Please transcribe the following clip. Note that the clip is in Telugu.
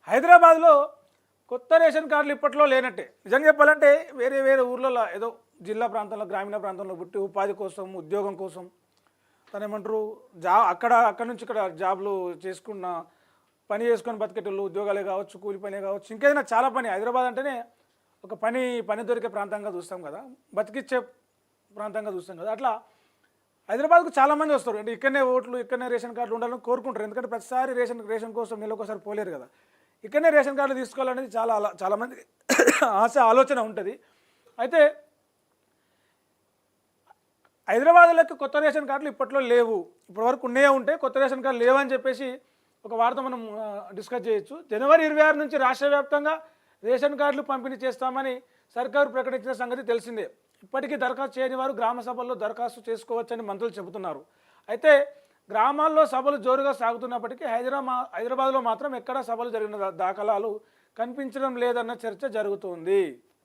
హైదరాబాద్లో కొత్త రేషన్ కార్డులు ఇప్పట్లో లేనట్టే. నిజంగా చెప్పాలంటే వేరే వేరే ఊర్లలో ఏదో జిల్లా ప్రాంతంలో, గ్రామీణ ప్రాంతంలో పుట్టి ఉపాధి కోసం, ఉద్యోగం కోసం తనేమంటారు అక్కడి నుంచి ఇక్కడ జాబ్లు చేసుకున్న పని చేసుకొని బతికేటోళ్ళు, ఉద్యోగాలే కావచ్చు, కూలి పనే కావచ్చు, ఇంకేదైనా చాలా పని. హైదరాబాద్ అంటేనే ఒక పని దొరికే ప్రాంతంగా చూస్తాం కదా, బతికిచ్చే ప్రాంతంగా చూస్తాం కదా. అట్లా హైదరాబాద్కు చాలామంది వస్తారు. అంటే ఇక్కడనే ఓట్లు, ఇక్కడనే రేషన్ కార్డులు ఉండాలని కోరుకుంటారు. ఎందుకంటే ప్రతిసారి రేషన్ కోసం నెలకొకసారి పోలేరు కదా. ఇక్కడనే రేషన్ కార్డులు తీసుకోవాలనేది చాలామంది ఆలోచన ఉంటుంది. అయితే హైదరాబాద్లోకి కొత్త రేషన్ కార్డులు ఇప్పట్లో లేవు. ఇప్పటివరకు ఉన్నాయే ఉంటే కొత్త రేషన్ కార్డులు లేవని చెప్పేసి ఒక వార్త మనం డిస్కస్ చేయొచ్చు. జనవరి 26 నుంచి రాష్ట్ర వ్యాప్తంగా రేషన్ కార్డులు పంపిణీ చేస్తామని సర్కారు ప్రకటించిన సంగతి తెలిసిందే. ఇప్పటికీ దరఖాస్తు చేయని వారు గ్రామ సభల్లో దరఖాస్తు చేసుకోవచ్చని మంత్రులు చెబుతున్నారు. అయితే గ్రామాల్లో సభలు జోరుగా సాగుతున్నప్పటికీ హైదరాబాద్లో మాత్రం ఎక్కడా సభలు జరిగిన దాఖలాలు కనిపించడం లేదన్న చర్చ జరుగుతోంది.